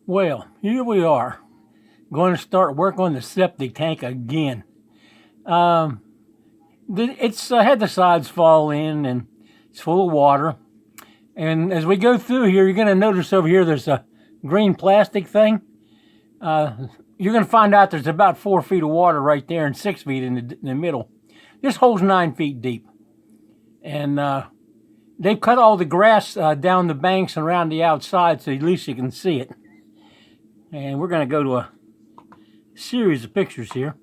Well, here we are, going to start work on the septic tank again. It's had the sides fall in and it's full of water. And as we go through here, you're going to notice over here there's a green plastic thing. You're going to find out there's about 4 feet of water right there and 6 feet in the middle. This hole's 9 feet deep. And they've cut all the grass down the banks and around the outside so at least you can see it. And we're going to go to a series of pictures here.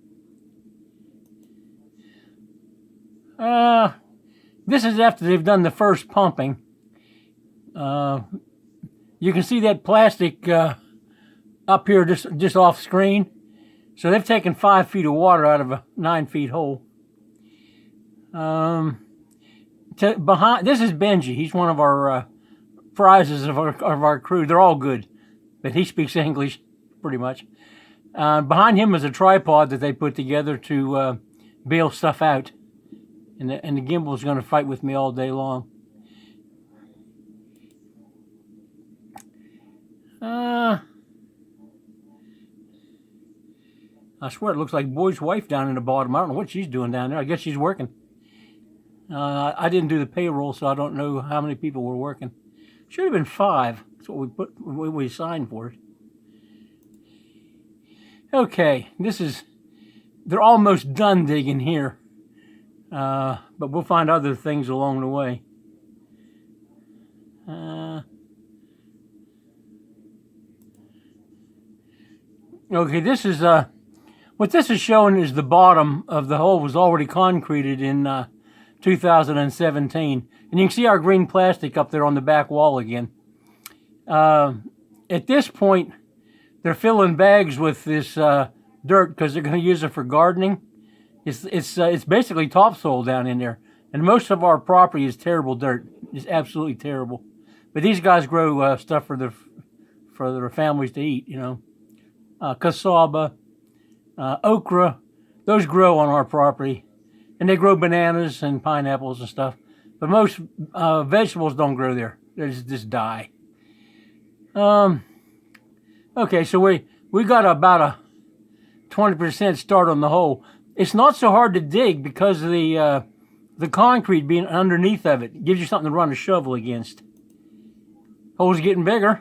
This is after they've done the first pumping. You can see that plastic up here just off screen. So they've taken 5 feet of water out of a 9 feet hole. Behind this is Benji. He's one of our prizes of our crew. They're all good, but he speaks English pretty much. Behind him is a tripod that they put together to bail stuff out, and the gimbal is going to fight with me all day long. I swear it looks like Boy's wife down in the bottom. I don't know what she's doing down there. I guess she's working. I didn't do the payroll, so I don't know how many people were working. Should have been 5. That's what we signed for it. Okay, they're almost done digging here. But we'll find other things along the way. Okay, this is what this is showing is the bottom of the hole was already concreted in 2017, and you can see our green plastic up there on the back wall again. At this point, they're filling bags with this dirt because they're going to use it for gardening. It's basically topsoil down in there, and most of our property is terrible dirt. It's absolutely terrible. But these guys grow stuff for their families to eat. You know, cassava, okra, those grow on our property, and they grow bananas and pineapples and stuff. But most vegetables don't grow there. They just die. Okay, so we got about a 20% start on the hole. It's not so hard to dig because of the concrete being underneath of it. It gives you something to run a shovel against. Hole's getting bigger.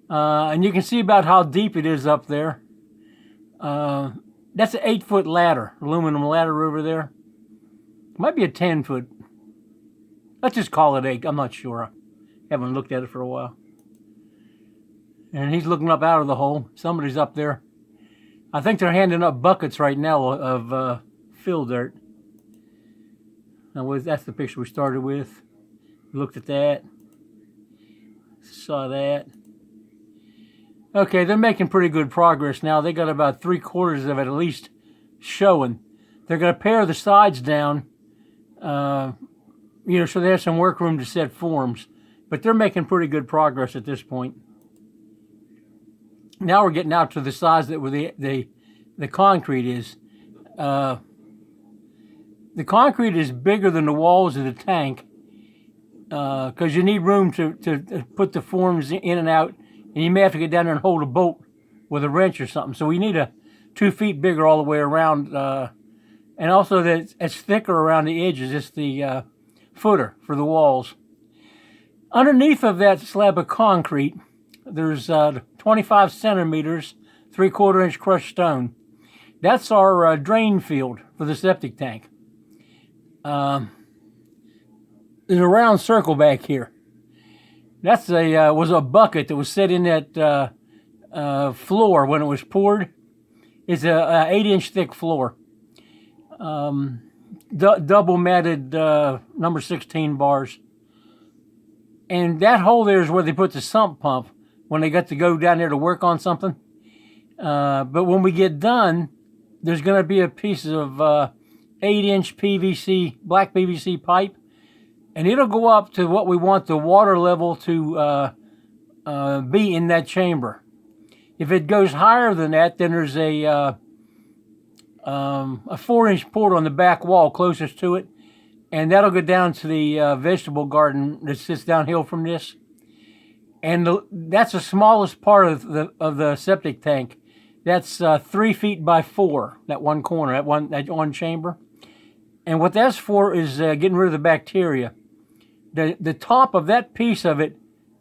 And you can see about how deep it is up there. That's an 8-foot ladder, aluminum ladder over there. It might be a 10-foot. Let's just call it 8. I'm not sure. I haven't looked at it for a while. And he's looking up out of the hole. Somebody's up there. I think they're handing up buckets right now of fill dirt. Now, that's the picture we started with. Looked at that. Saw that. Okay, they're making pretty good progress now. They got about 3/4 of it at least showing. They're going to pare the sides down, so they have some work room to set forms. But they're making pretty good progress at this point. Now we're getting out to the sides that where the concrete is. The concrete is bigger than the walls of the tank because you need room to put the forms in and out. And you may have to get down there and hold a bolt with a wrench or something. So we need a 2 feet bigger all the way around. And also that it's thicker around the edges. It's the footer for the walls. Underneath of that slab of concrete, there's 25 centimeters, 3/4 inch crushed stone. That's our drain field for the septic tank. There's a round circle back here. That's was a bucket that was set in that floor when it was poured. It's a 8-inch thick floor. Double matted number 16 bars. And that hole there is where they put the sump pump when they got to go down there to work on something. But when we get done, there's going to be a piece of 8-inch PVC, black PVC pipe. And it'll go up to what we want the water level to be in that chamber. If it goes higher than that, then there's a 4-inch port on the back wall closest to it. And that'll go down to the vegetable garden that sits downhill from this. and that's the smallest part of the septic tank. That's 3 feet by 4. That one corner, that one chamber, and what that's for is getting rid of the bacteria. The top of that piece of it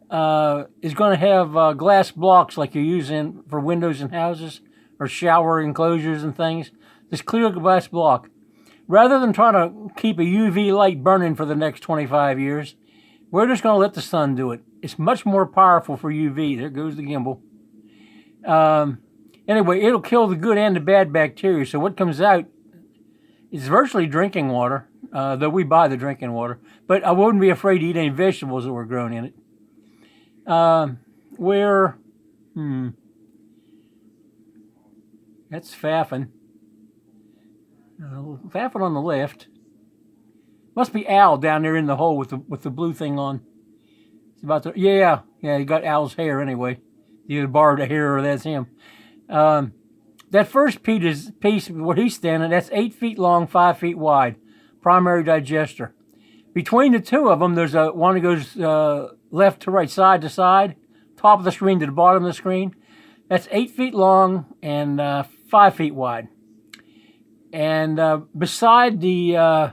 is going to have glass blocks like you use for windows in houses or shower enclosures and things. This clear glass block. Rather than trying to keep a UV light burning for the next 25 years, we're just going to let the sun do it. It's much more powerful for UV. There goes the gimbal. Anyway, it'll kill the good and the bad bacteria. So what comes out is virtually drinking water, though we buy the drinking water. But I wouldn't be afraid to eat any vegetables that were grown in it. That's faffing. Faffing on the left. Must be Al down there in the hole with the blue thing on. It's about to, yeah, he got Al's hair anyway. You either borrowed a hair or that's him. That first piece where he's standing, that's 8 feet long, 5 feet wide. Primary digester. Between the two of them, there's one that goes left to right, side to side, top of the screen to the bottom of the screen. That's 8 feet long and 5 feet wide. And beside the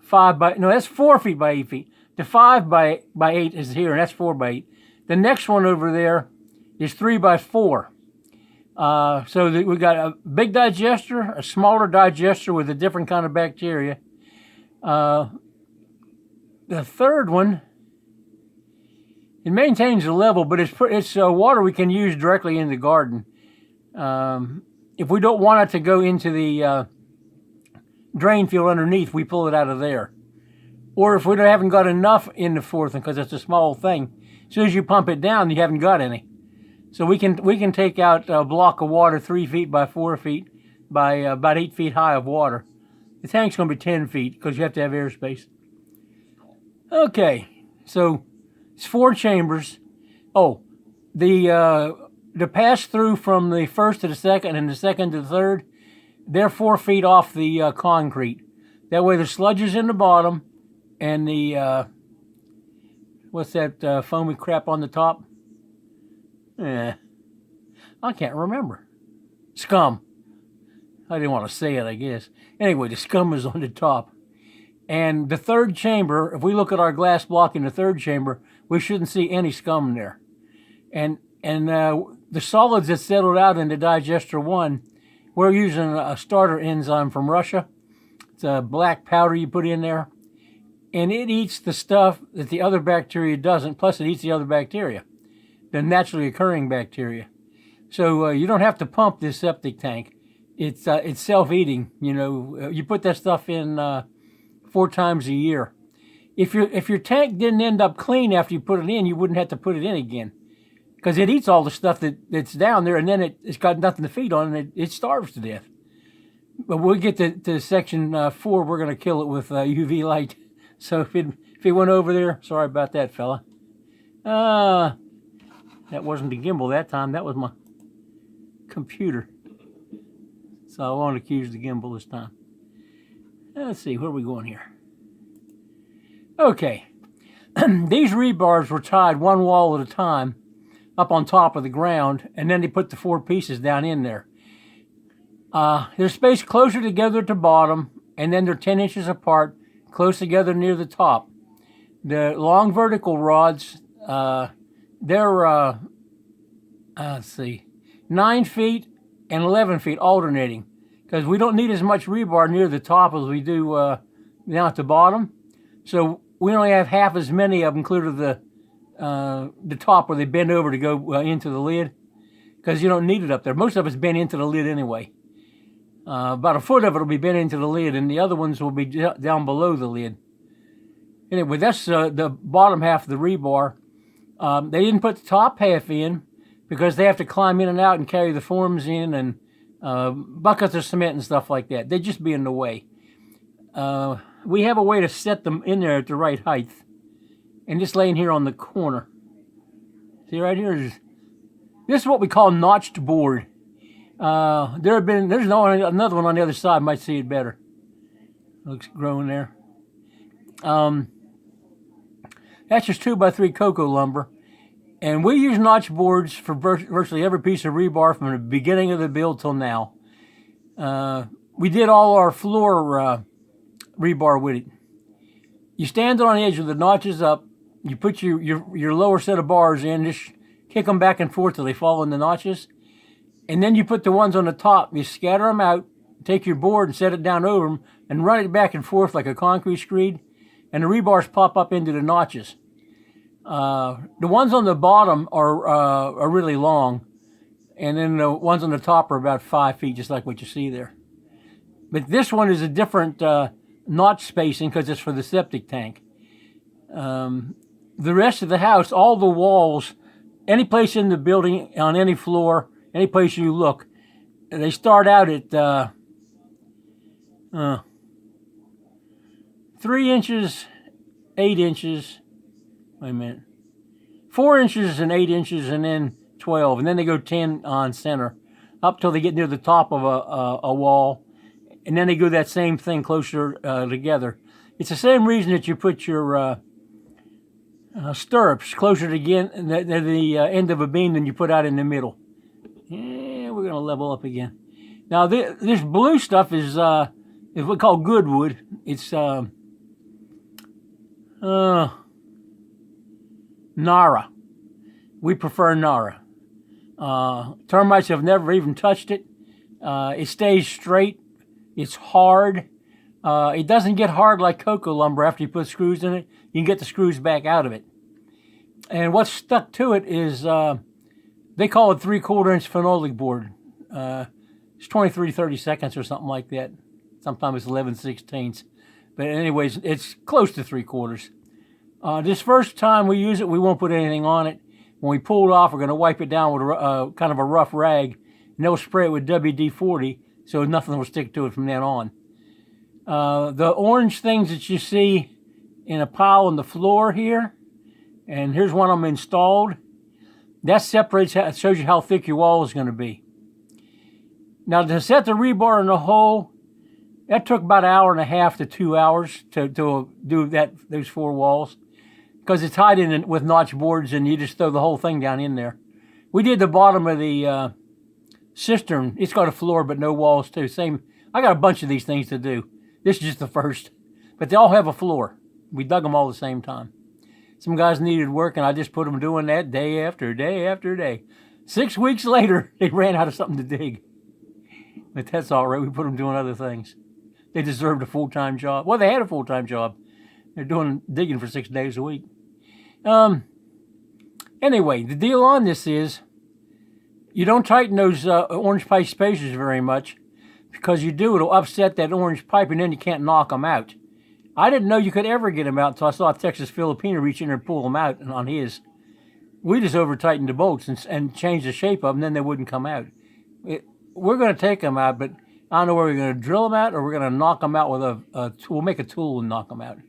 that's 4 feet by 8 feet. The 5 by 8 is here, and that's 4 by 8. The next one over there is 3 by 4. So we got a big digester, a smaller digester with a different kind of bacteria. The third one, it maintains the level, but it's water we can use directly in the garden. If we don't want it to go into the drain field underneath, we pull it out of there. Or if we haven't got enough in the fourth one, because it's a small thing, as soon as you pump it down, you haven't got any. So we can take out a block of water 3 feet by 4 feet by about 8 feet high of water. The tank's going to be 10 feet because you have to have airspace. Okay, so it's 4 chambers. Oh, the pass through from the first to the second and the second to the third, they're 4 feet off the concrete. That way the sludge is in the bottom and the, what's that foamy crap on the top? I can't remember. Scum. I didn't want to say it, I guess. Anyway, the scum is on the top. And the third chamber, if we look at our glass block in the third chamber, we shouldn't see any scum there. And the solids that settled out in the digester 1, we're using a starter enzyme from Russia. It's a black powder you put in there. And it eats the stuff that the other bacteria doesn't, plus it eats the other bacteria, the naturally occurring bacteria. So you don't have to pump this septic tank. It's self-eating. You know, you put that stuff in 4 times a year. If your tank didn't end up clean after you put it in, you wouldn't have to put it in again, because it eats all the stuff that's down there, and then it's got nothing to feed on, and it starves to death. But we'll get to section 4. We're going to kill it with UV light. So if it went over there, sorry about that, fella. That wasn't the gimbal that time. That was my computer. So I won't accuse the gimbal this time. Let's see, where are we going here? Okay. These rebars were tied one wall at a time up on top of the ground, and then they put the 4 pieces down in there. They're spaced closer together at the bottom, and then they're 10 inches apart, close together near the top. The long vertical rods, they're, let's see, 9 feet and 11 feet alternating, because we don't need as much rebar near the top as we do down at the bottom. So we only have half as many of them clear to the top where they bend over to go into the lid, because you don't need it up there. Most of it's bent into the lid anyway. About a foot of it will be bent into the lid, and the other ones will be down below the lid. Anyway, that's the bottom half of the rebar. They didn't put the top half in because they have to climb in and out and carry the forms in, and buckets of cement and stuff like that. They'd just be in the way. We have a way to set them in there at the right height. And just laying here on the corner. See right here? This is what we call notched board. There's another one on the other side. Might see it better. Looks growing there. That's just 2x3 cocoa lumber. And we use notch boards for virtually every piece of rebar from the beginning of the build till now. We did all our floor rebar with it. You stand on the edge with the notches up. You put your lower set of bars in, just kick them back and forth till they fall in the notches. And then you put the ones on the top. You scatter them out, take your board and set it down over them, and run it back and forth like a concrete screed. And the rebars pop up into the notches. The ones on the bottom are really long, and then the ones on the top are about 5 feet, just like what you see there. But this one is a different notch spacing because it's for the septic tank. The rest of the house, all the walls, any place in the building, on any floor, any place you look, they start out at 3 inches, 8 inches. Wait a minute. 4 inches and 8 inches, and then 12, and then they go 10 on center, up till they get near the top of a wall, and then they go that same thing closer together. It's the same reason that you put your stirrups closer to the end of a beam than you put out in the middle. Yeah, we're gonna level up again. Now this blue stuff is what we call good wood. It's Nara. We prefer Nara. Termites have never even touched it. It stays straight. It's hard. It doesn't get hard like cocoa lumber after you put screws in it. You can get the screws back out of it. And what's stuck to it is, they call it 3/4 inch phenolic board. It's 23/32 or something like that. Sometimes it's 11/16. But anyways, it's close to 3/4. This first time we use it, we won't put anything on it. When we pull it off, we're going to wipe it down with kind of a rough rag, and then we'll spray it with WD-40 so nothing will stick to it from then on. The orange things that you see in a pile on the floor here, and here's one of them installed, that separates, shows you how thick your wall is going to be. Now, to set the rebar in the hole, that took about 1.5 to 2 hours to do those 4 walls, because it's tied in with notch boards, and you just throw the whole thing down in there. We did the bottom of the cistern. It's got a floor but no walls too. Same. I got a bunch of these things to do. This is just the first, but they all have a floor. We dug them all at the same time. Some guys needed work, and I just put them doing that day after day after day. 6 weeks later, they ran out of something to dig. But that's all right. We put them doing other things. They deserved a full-time job. Well, they had a full-time job. They're digging for 6 days a week. Anyway, the deal on this is you don't tighten those orange pipe spacers very much, because you do, it'll upset that orange pipe, and then you can't knock them out. I didn't know you could ever get them out until I saw a Texas Filipino reach in there and pull them out on his. We just over-tightened the bolts and changed the shape of them, then they wouldn't come out. We're going to take them out, but I don't know whether we're going to drill them out or we're going to knock them out with a tool. We'll make a tool and knock them out.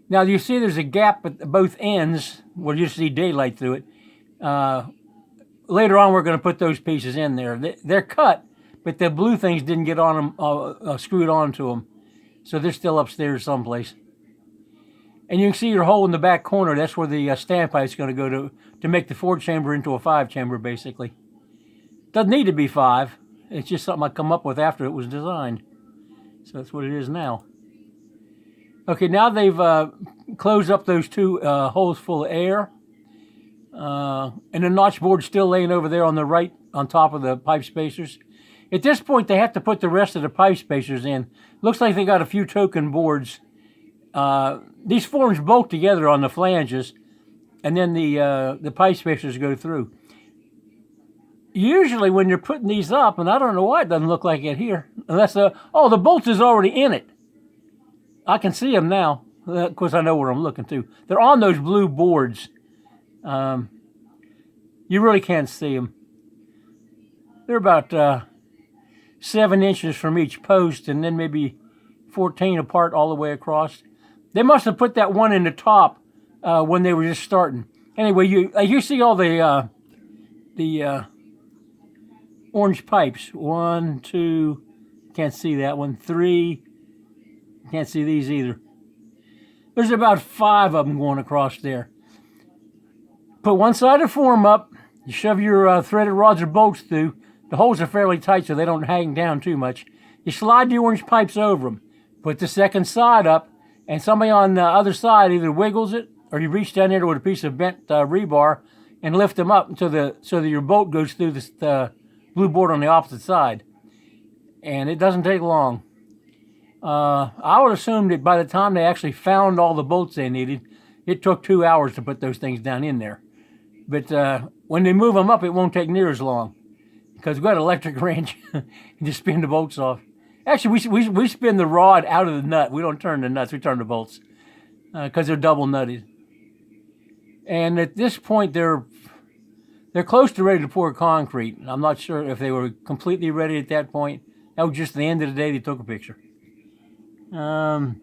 Now, you see there's a gap at both ends where you see daylight through it. Later on, we're going to put those pieces in there. They're cut, but the blue things didn't get on them, screwed onto them. So they're still upstairs someplace. And you can see your hole in the back corner. That's where the standpipe's going to go to make the 4-chamber into a 5-chamber, basically. Doesn't need to be 5. It's just something I come up with after it was designed. So that's what it is now. Okay, now they've closed up those 2 holes full of air. And the notch board's still laying over there on the right on top of the pipe spacers. At this point, they have to put the rest of the pipe spacers in. Looks like they got a few token boards. These forms bolt together on the flanges, and then the pipe spacers go through. Usually when you're putting these up, and I don't know why it doesn't look like it here, unless, the bolt is already in it. I can see them now. Of course, I know where I'm looking to. They're on those blue boards. You really can't see them. They're about 7 inches from each post, and then maybe 14 apart all the way across. They must have put that one in the top when they were just starting. Anyway, you see all the orange pipes. 1, 2, can't see that one. 3, can't see these either. There's about 5 of them going across there. put one side of the form up. You shove your threaded rods or bolts through. The holes are fairly tight so they don't hang down too much. You slide the orange pipes over them. Put the second side up, and somebody on the other side either wiggles it or you reach down there with a piece of bent rebar and lift them up so that your bolt goes through the blue board on the opposite side. And it doesn't take long. I would assume that by the time they actually found all the bolts they needed, it took 2 hours to put those things down in there. But when they move them up, it won't take near as long because we've got an electric wrench and just spin the bolts off. Actually, we spin the rod out of the nut. We don't turn the nuts. We turn the bolts because they're double nutted. And at this point, they're close to ready to pour concrete. I'm not sure if they were completely ready at that point. That was just the end of the day they took a picture. No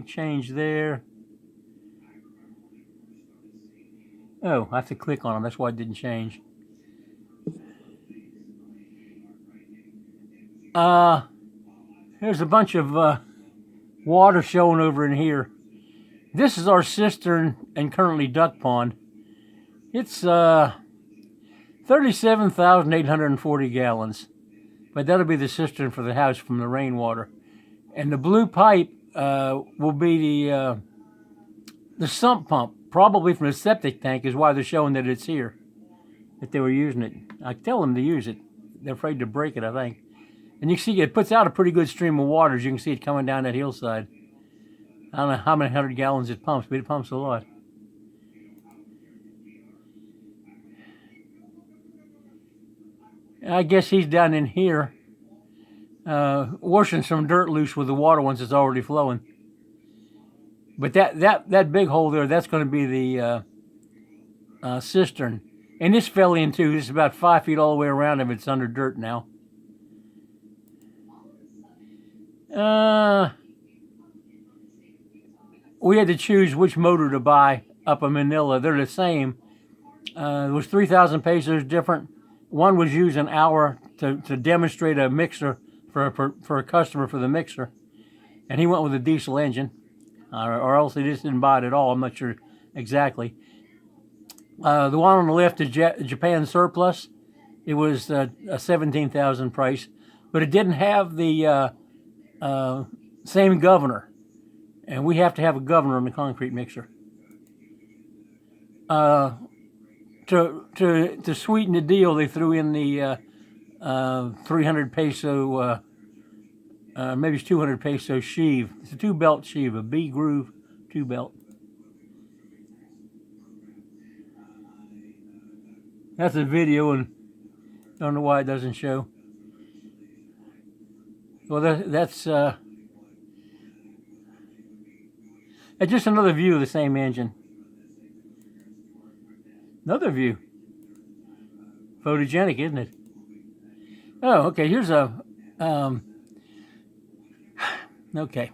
change there. Oh, I have to click on them. That's why it didn't change. There's a bunch of water showing over in here. This is our cistern and currently duck pond. It's 37,840 gallons, but that'll be the cistern for the house from the rainwater. And the blue pipe will be the sump pump, probably from the septic tank, is why they're showing that it's here, that they were using it. I tell them to use it. They're afraid to break it, I think. And you can see it puts out a pretty good stream of water, as you can see it coming down that hillside. I don't know how many 100 gallons it pumps, but it pumps a lot. I guess he's down in here washing some dirt loose with the water once it's already flowing. But that big hole there, that's going to be the cistern. And this fell in too. It's about 5 feet all the way around if it's under dirt now. We had to choose which motor to buy up in Manila. They're the same. It was 3,000 pesos different. One was used an hour to demonstrate a mixer for a customer for the mixer. And he went with a diesel engine. Or else he just didn't buy it at all. I'm not sure exactly. The one on the left is Japan Surplus. It was a 17,000 price. But it didn't have the same governor. And we have to have a governor on the concrete mixer. To sweeten the deal, they threw in the 300 peso, maybe it's 200 peso sheave. It's a 2-belt sheave, a B groove 2-belt. That's a video, and I don't know why it doesn't show. Well, that's just another view of the same engine. Another view. Photogenic, isn't it? Oh, okay. Here's a okay.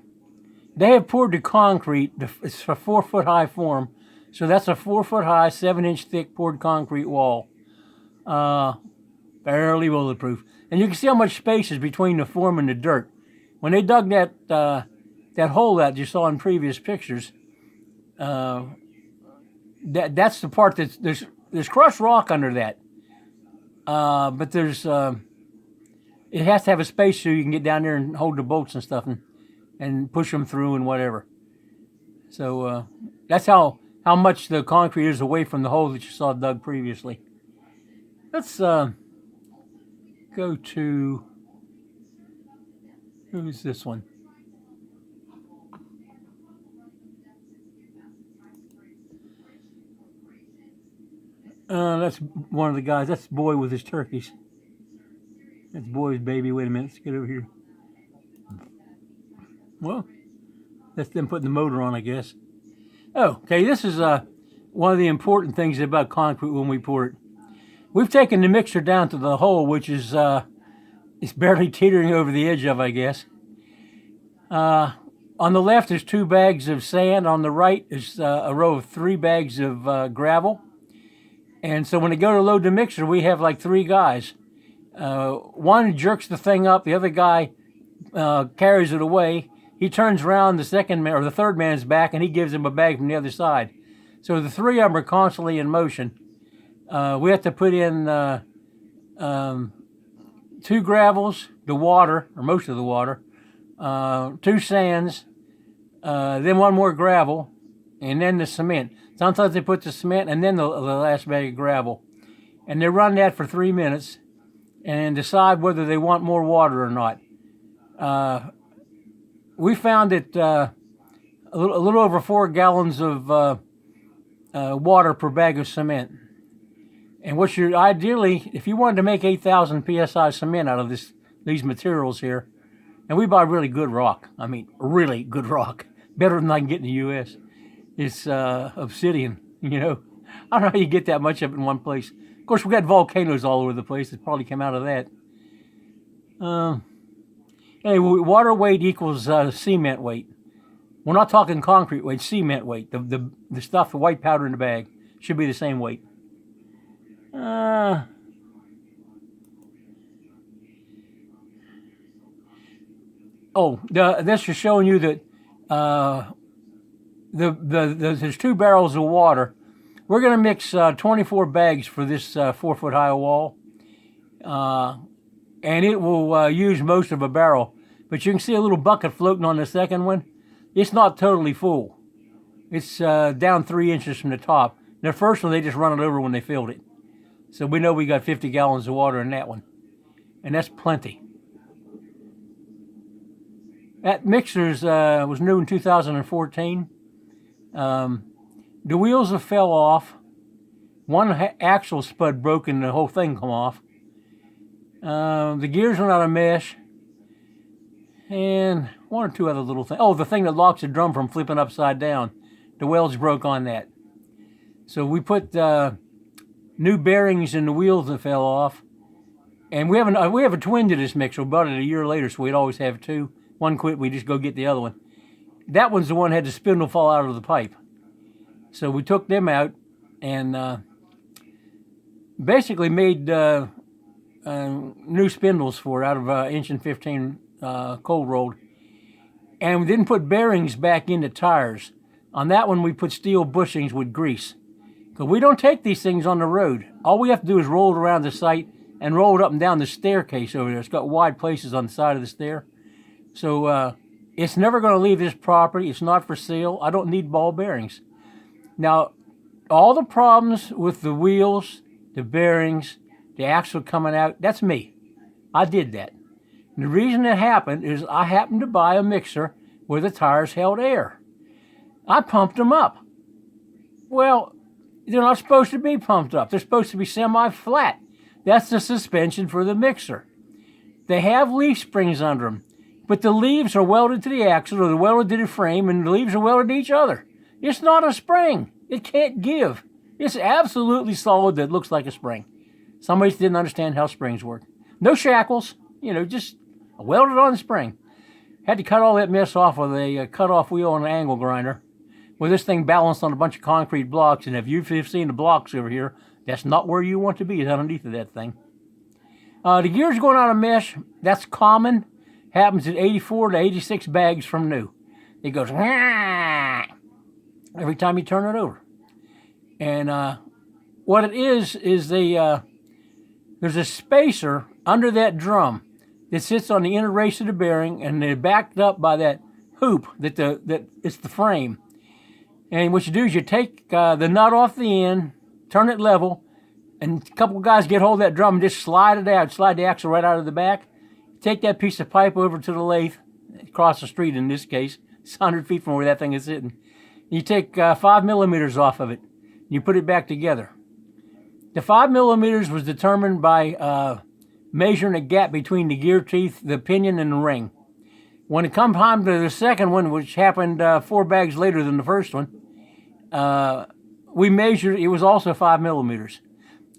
They have poured the concrete. It's a 4-foot high form, so that's a 4-foot high, 7-inch thick poured concrete wall. Barely bulletproof, and you can see how much space is between the form and the dirt. When they dug that hole that you saw in previous pictures, that's the part that's there's crushed rock under that, but there's it has to have a space so you can get down there and hold the bolts and stuff and push them through and whatever. So that's how much the concrete is away from the hole that you saw dug previously. Let's go to, who's this one? That's one of the guys. That's Boy with his turkeys. That's Boy's baby. Wait a minute. Let's get over here. Well, that's them putting the motor on, I guess. Oh, okay. This is one of the important things about concrete when we pour it. We've taken the mixer down to the hole, which is it's barely teetering over the edge of, I guess. On the left, there's 2 bags of sand. On the right is a row of 3 bags of gravel. And so when they go to load the mixer, we have like 3 guys. One jerks the thing up. The other guy carries it away. He turns around the second man or the third man's back, and he gives him a bag from the other side. So the three of them are constantly in motion. We have to put in 2 gravels, the water, or most of the water, 2 sands, then 1 more gravel, and then the cement. Sometimes they put the cement and then the last bag of gravel. And they run that for 3 minutes and decide whether they want more water or not. We found that a little over 4 gallons of water per bag of cement. And what you're ideally, if you wanted to make 8,000 psi cement out of these materials here, and we buy really good rock. I mean, really good rock, better than I can get in the U.S. It's obsidian. You know, I don't know how you get that much of it in one place. Of course, we got volcanoes all over the place. It probably came out of that. Anyway, water weight equals cement weight. We're not talking concrete weight, cement weight. The stuff, the white powder in the bag, should be the same weight. This is showing you that there's 2 barrels of water. We're going to mix 24 bags for this 4-foot high wall, and it will use most of a barrel. But you can see a little bucket floating on the second one. It's not totally full. It's down 3 inches from the top. The first one, they just run it over when they filled it. So we know we got 50 gallons of water in that one. And that's plenty. That mixer's was new in 2014. The wheels have fell off. One axle spud broke and the whole thing come off. The gears went out of mesh. And 1 or 2 other little things. Oh, the thing that locks the drum from flipping upside down. The welds broke on that. So we put new bearings in the wheels that fell off. And we have a twin to this mixer. We bought it a year later, so we'd always have 2. One quit, we just go get the other one. That one's the one that had the spindle fall out of the pipe. So we took them out and basically made new spindles for it out of 1.15" cold rolled. And we didn't put bearings back into tires. On that one, we put steel bushings with grease. Because we don't take these things on the road. All we have to do is roll it around the site and roll it up and down the staircase over there. It's got wide places on the side of the stair. So it's never going to leave this property. It's not for sale. I don't need ball bearings. Now, all the problems with the wheels, the bearings, the axle coming out, that's me. I did that. And the reason it happened is I happened to buy a mixer where the tires held air. I pumped them up. Well, they're not supposed to be pumped up. They're supposed to be semi-flat. That's the suspension for the mixer. They have leaf springs under them, but the leaves are welded to the axle or they're welded to the frame, and the leaves are welded to each other. It's not a spring. It can't give. It's absolutely solid that looks like a spring. Somebody didn't understand how springs work. No shackles, just welded on the spring. Had to cut all that mess off with a cut-off wheel and an angle grinder. With this thing balanced on a bunch of concrete blocks, and if you've seen the blocks over here, that's not where you want to be, is underneath of that thing. The gears going out of mesh, that's common. Happens at 84 to 86 bags from new. It goes every time you turn it over. And what it is there's a spacer under that drum that sits on the inner race of the bearing, and they're backed up by that hoop that it's the frame. And what you do is you take the nut off the end, turn it level, and a couple of guys get hold of that drum and just slide it out, slide the axle right out of the back. Take that piece of pipe over to the lathe, across the street in this case. It's 100 feet from where that thing is sitting. You take 5 millimeters off of it. You put it back together. The 5 millimeters was determined by measuring a gap between the gear teeth, the pinion, and the ring. When it come time to the second one, which happened 4 bags later than the first one, we measured, it was also 5 millimeters.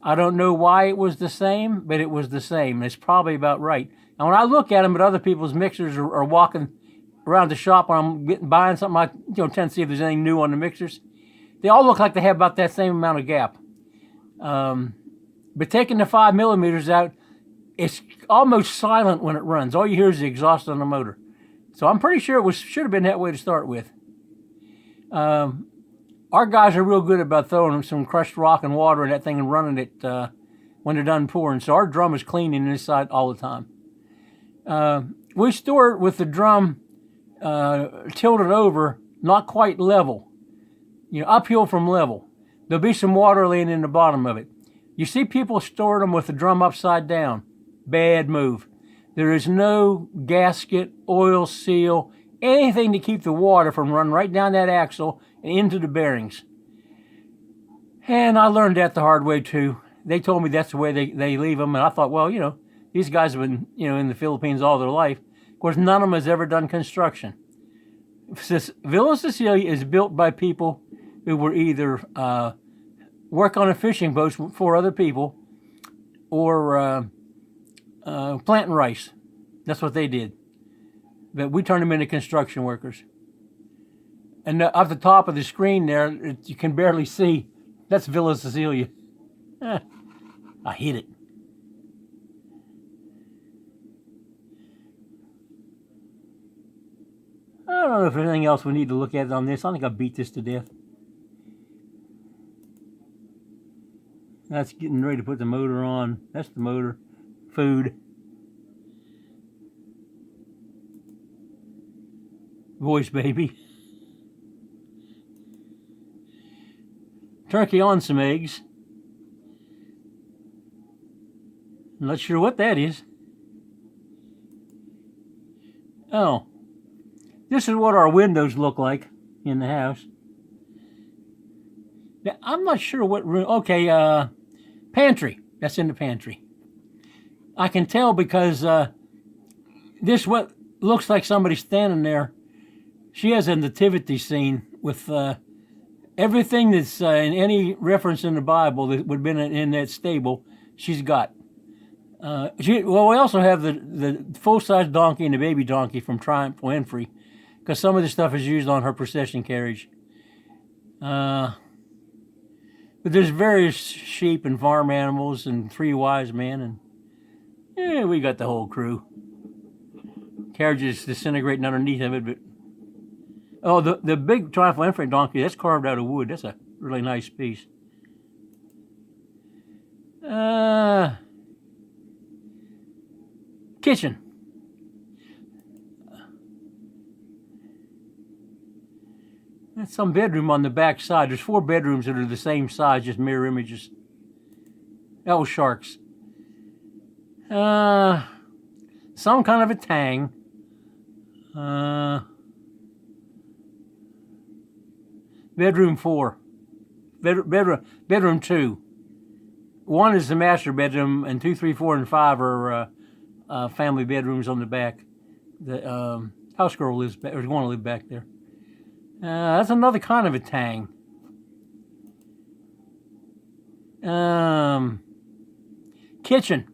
I don't know why it was the same, but it was the same. It's probably about right. And when I look at them at other people's mixers or walking around the shop when I'm buying something, I tend to see if there's anything new on the mixers. They all look like they have about that same amount of gap. But taking the 5 millimeters out, it's almost silent when it runs. All you hear is the exhaust on the motor. So I'm pretty sure it should have been that way to start with. our guys are real good about throwing some crushed rock and water in that thing and running it when they're done pouring. So our drum is cleaning inside all the time. We store it with the drum tilted over, not quite level, uphill from level. There'll be some water laying in the bottom of it. You see people store them with the drum upside down. Bad move. There is no gasket, oil seal, anything to keep the water from running right down that axle and into the bearings. And I learned that the hard way too. They told me that's the way they leave them, and I thought, well, these guys have been, in the Philippines all their life. Of course, none of them has ever done construction. Villa Cecilia is built by people who were either work on a fishing boat for other people or planting rice. That's what they did. But we turned them into construction workers. And up the top of the screen there, you can barely see. That's Villa Cecilia. I hit it. I don't know if there's anything else we need to look at on this. I think I beat this to death. That's getting ready to put the motor on. That's the motor. Food. Voice baby. Turkey on some eggs. I'm not sure what that is. Oh. This is what our windows look like in the house. Now, I'm not sure what room. Okay, pantry. That's in the pantry. I can tell because this what looks like somebody standing there. She has a nativity scene with everything that's in any reference in the Bible that would have been in that stable. She's got. We also have the full-size donkey and the baby donkey from Triumph Winfrey, because some of the stuff is used on her procession carriage. But there's various sheep and farm animals and 3 wise men, and we got the whole crew. Carriage is disintegrating underneath of it, but the big Triumph Winfrey donkey, that's carved out of wood. That's a really nice piece. Kitchen. That's some bedroom on the back side. There's 4 bedrooms that are the same size, just mirror images. That was sharks. Some kind of a tang. Bedroom 4. Bedroom 2. 1 is the master bedroom, and 2, 3, 4, and 5 are family bedrooms on the back. The house girl lives back, or is going to live back there. That's another kind of a tang. Kitchen.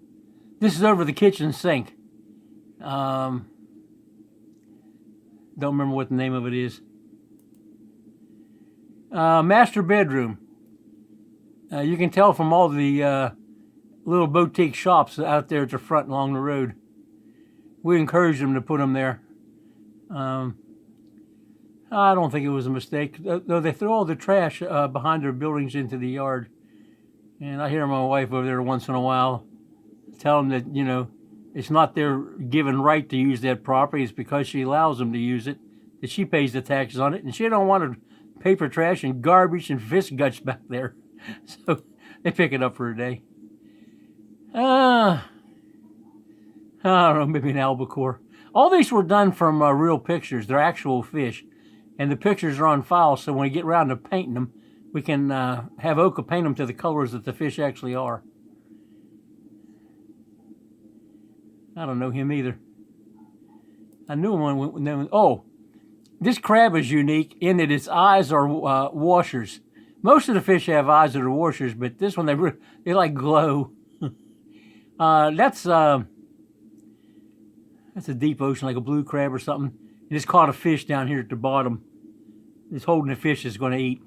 This is over the kitchen sink. Don't remember what the name of it is. Master bedroom. You can tell from all the little boutique shops out there at the front along the road. We encourage them to put them there. I don't think it was a mistake, though they throw all the trash behind their buildings into the yard. And I hear my wife over there once in a while tell them that, it's not their given right to use that property. It's because she allows them to use it, that she pays the taxes on it, and she don't want paper trash and garbage and fish guts back there. So they pick it up for a day. I don't know, maybe an albacore. All these were done from real pictures. They're actual fish. And the pictures are on file, so when we get around to painting them, we can have Oka paint them to the colors that the fish actually are. I don't know him either. I knew him when this crab is unique in that its eyes are washers. Most of the fish have eyes that are washers, but this one, they like glow. That's a deep ocean, like a blue crab or something. It just caught a fish down here at the bottom. It's holding the fish it's going to eat.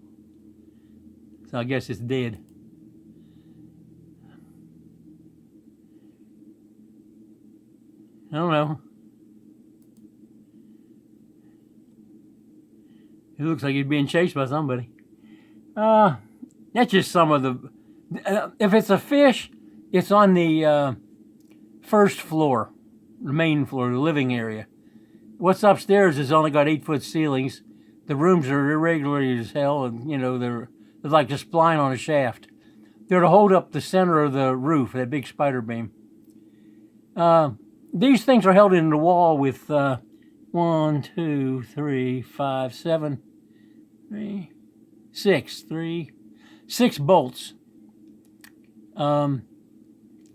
So I guess it's dead. I don't know. It looks like he's being chased by somebody. That's just some of the. If it's a fish, it's on the first floor, the main floor, the living area. What's upstairs has only got 8-foot ceilings. The rooms are irregular as hell, and they're like a spline on a shaft. They're to hold up the center of the roof, that big spider beam. These things are held in the wall with 1, 2, 3, 5, 7, 3, 6 bolts. The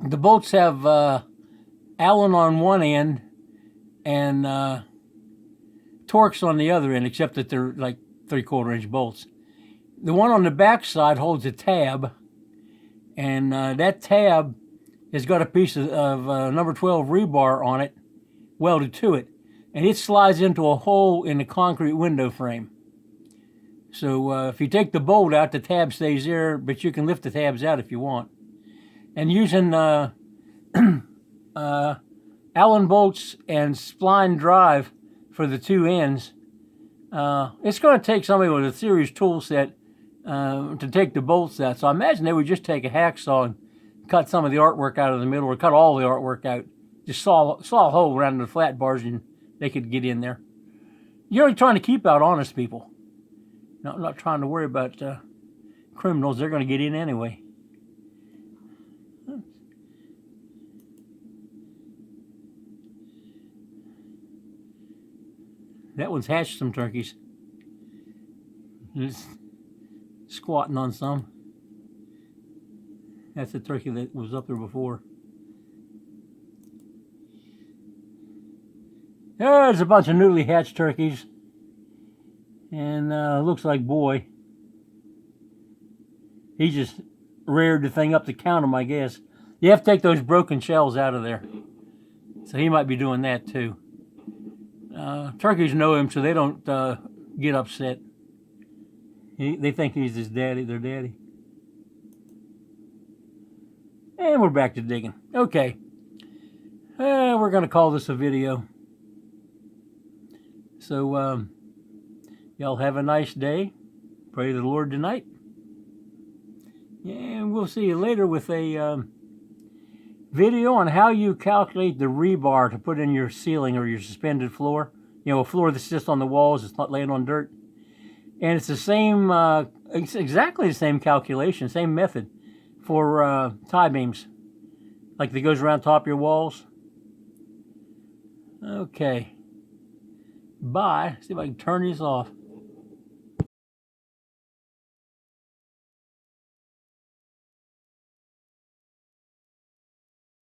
bolts have Allen on one end and Torx on the other end, except that they're like 3/4 inch bolts. The one on the back side holds a tab, and that tab has got a piece of number 12 rebar on it, welded to it, and it slides into a hole in the concrete window frame. So if you take the bolt out, the tab stays there, but you can lift the tabs out if you want. And using Allen bolts and spline drive for the two ends, it's going to take somebody with a serious tool set to take the bolts out. So I imagine they would just take a hacksaw and cut some of the artwork out of the middle, or cut all the artwork out. Just saw a hole around the flat bars and they could get in there. You're only trying to keep out honest people. Not trying to worry about criminals. They're going to get in anyway. That one's hatched some turkeys. Just squatting on some. That's the turkey that was up there before. There's a bunch of newly hatched turkeys. And looks like boy. He just reared the thing up to count them, I guess. You have to take those broken shells out of there. So he might be doing that too. Turkeys know him, so they don't get upset. They think he's his daddy, their daddy. And we're back to digging. Okay. We're going to call this a video. So, y'all have a nice day. Pray to the Lord tonight. And we'll see you later with a video on how you calculate the rebar to put in your ceiling or your suspended floor. A floor that's just on the walls, it's not laying on dirt. And it's the same, it's exactly the same calculation, same method for tie beams, like that goes around top of your walls. Okay. Bye. See if I can turn this off.